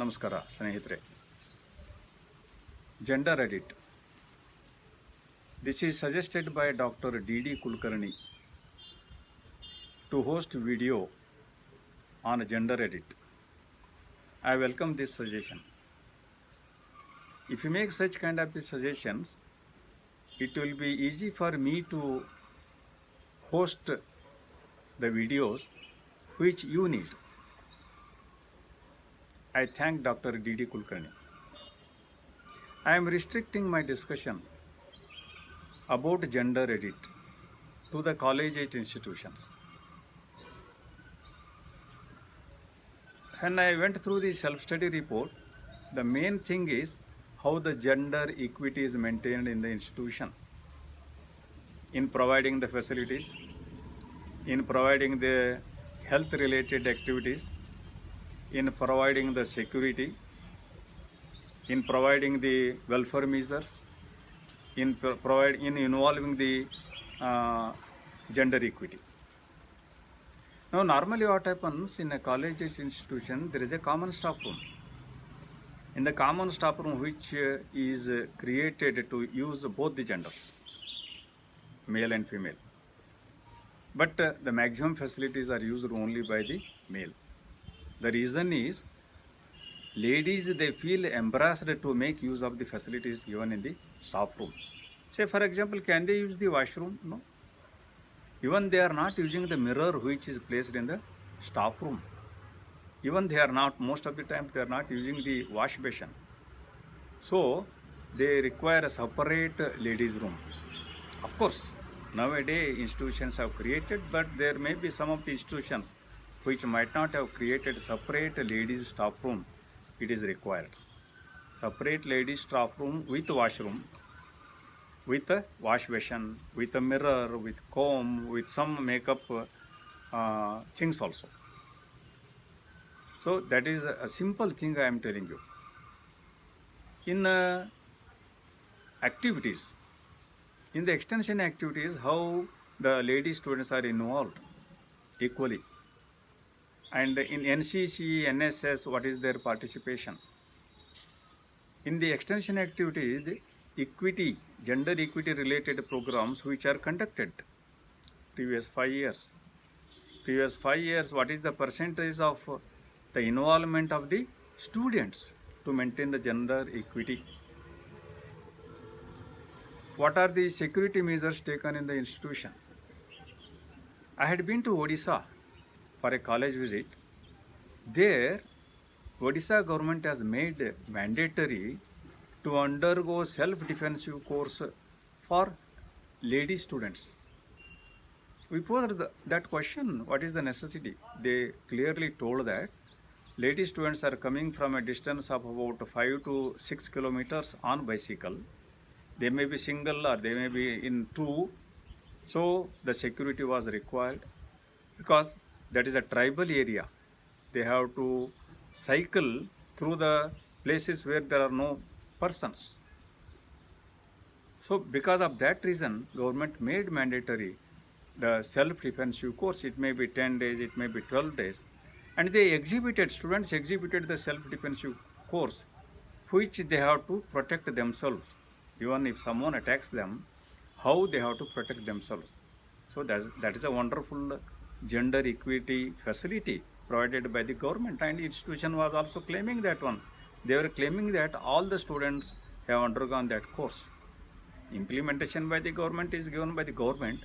ನಮಸ್ಕಾರ ಸ್ನೇಹಿತರೆ. Gender edit. This is suggested by Dr. D.D. Kulkarni to host video on gender edit. I welcome this suggestion. If you make such kind of the suggestions, it will be easy for me to host the videos which you need. I thank Dr. D.D. Kulkarni. I am restricting my discussion about gender edit to the college-age institutions. When I went through the self-study report, the main thing is how the gender equity is maintained in the institution, in providing the facilities, in providing the health-related activities, in providing the security, in providing the welfare measures, in involving the gender equity. Now, normally what happens in a college institution, there is a common staff room. In the common staff room, which is created to use both the genders, male and female. But the maximum facilities are used only by the male. The reason is, ladies, they feel embarrassed to make use of the facilities given in the staff room. Say, for example, can they use the washroom? No. Even they are not using the mirror which is placed in the staff room. Even they are not, most of the time, they are not using the wash basin. So, they require a separate ladies' room. Of course, nowadays institutions have created, but there may be some of the institutions which might not have created separate ladies' staff room. It is required. Separate ladies' staff room with washroom, with a wash basin, with a mirror, with comb, with some makeup things also. So that is a simple thing I am telling you. In activities, in the extension activities, how the lady students are involved equally. And in NCC, NSS, what is their participation? In the extension activities, the equity, gender equity related programs which are conducted previous 5 years. Previous 5 years, what is the percentage of the involvement of the students to maintain the gender equity? What are the security measures taken in the institution? I had been to Odisha for a college visit. There, Odisha government has made mandatory to undergo self-defensive course for lady students. We posed that question, what is the necessity? They clearly told that lady students are coming from a distance of about 5 to 6 kilometers on bicycle. They may be single or they may be in two. So the security was required because that is a tribal area. They have to cycle through the places where there are no persons. So because of that reason, government made mandatory the self-defensive course. It may be 10 days, it may be 12 days. And they students exhibited the self-defensive course, which they have to protect themselves. Even if someone attacks them, how they have to protect themselves. So that is a wonderful gender equity facility provided by the government, and institution was also claiming that one. They were claiming that all the students have undergone that course. Implementation by the government is given by the government.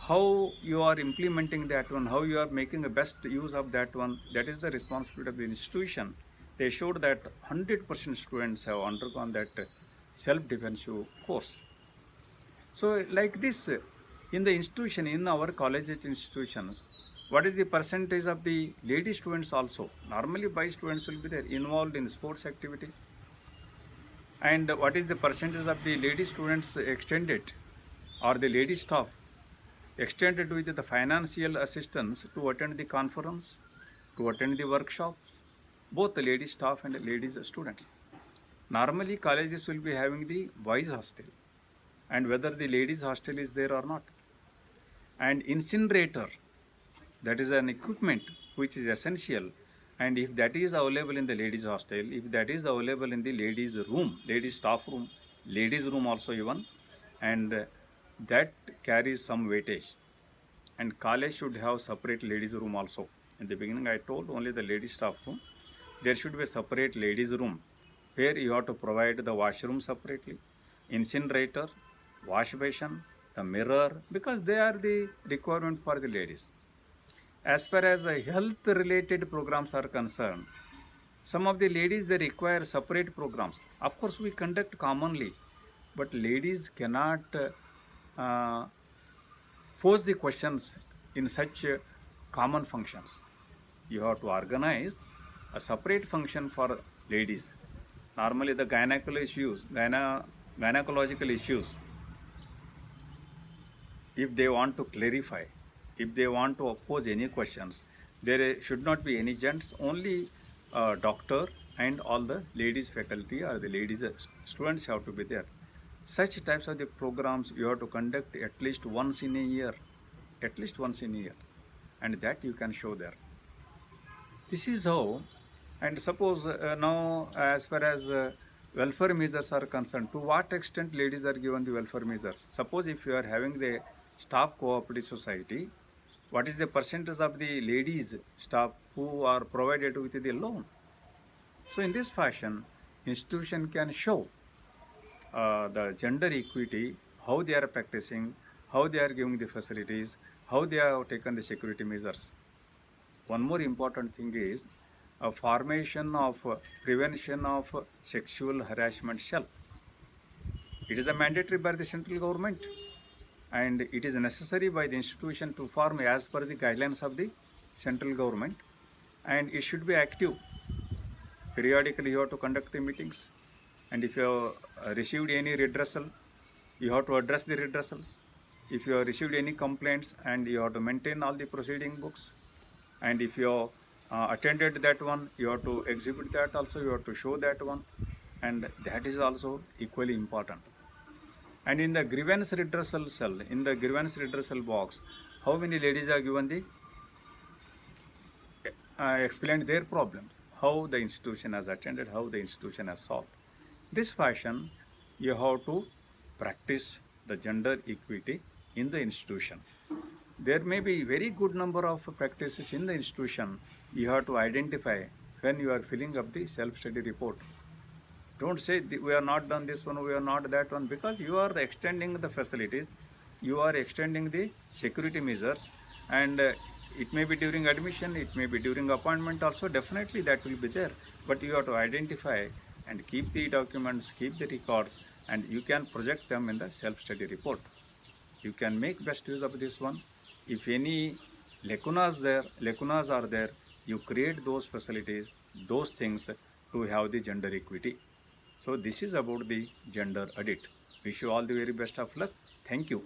How you are implementing that one, how you are making the best use of that one, that is the responsibility of the institution. They showed that 100% students have undergone that self-defensive course. So like this, in the institution, in our college institutions, what is the percentage of the lady students also? Normally, boy students will be there involved in sports activities. And what is the percentage of the lady students extended or the lady staff extended with the financial assistance to attend the conference, to attend the workshop, both the lady staff and the ladies students. Normally, colleges will be having the boys hostel, and whether the ladies hostel is there or not. And incinerator, that is an equipment which is essential And if that is available in the ladies hostel, if that is available in the ladies room, ladies staff room, ladies room also even, and that carries some weightage. And college should have separate ladies room also. In the beginning I told only the ladies staff room. There should be a separate ladies room where you have to provide the washroom separately, incinerator, wash basin, the mirror, because they are the requirement for the ladies. As far as health related programs are concerned, some of the ladies they require separate programs. Of course, we conduct commonly, but ladies cannot uh, pose the questions in such common functions. You have to organize a separate function for ladies. Normally, the gynecological issues, if they want to clarify, if they want to pose any questions, there should not be any gents, only doctor and all the ladies faculty or the ladies students have to be there. Such types of the programs you have to conduct at least once in a year, at least once in a year, and that you can show there. This is how, and suppose now as far as welfare measures are concerned, to what extent ladies are given the welfare measures? Suppose if you are having the staff cooperative society, what is the percentage of the ladies staff who are provided with the loan? So in this fashion, institution can show the gender equity, how they are practicing, how they are giving the facilities, how they have taken the security measures. One more important thing is a formation of prevention of sexual harassment cell. It is a mandatory by the central government, and it is necessary by the institution to form as per the guidelines of the central government, and it should be active. Periodically you have to conduct the meetings, and if you have received any redressal, you have to address the redressals. If you have received any complaints, and you have to maintain all the proceeding books, and if you have attended that one, you have to exhibit that also, you have to show that one, and that is also equally important. And in the grievance redressal cell, in the grievance redressal box, how many ladies are given the explained their problems, how the institution has attended, how the institution has solved. This fashion, you have to practice the gender equity in the institution. There may be very good number of practices in the institution. You have to identify when you are filling up the self-study report. Don't say we are not done this one, we are not that one, because you are extending the facilities, you are extending the security measures, and it may be during admission, it may be during appointment also, definitely that will be there. But you have to identify and keep the documents, keep the records, and you can project them in the self-study report. You can make best use of this one. If any lacunas are there, you create those facilities, those things to have the gender equity. So this is about the gender audit. Wish you all the very best of luck. Thank you.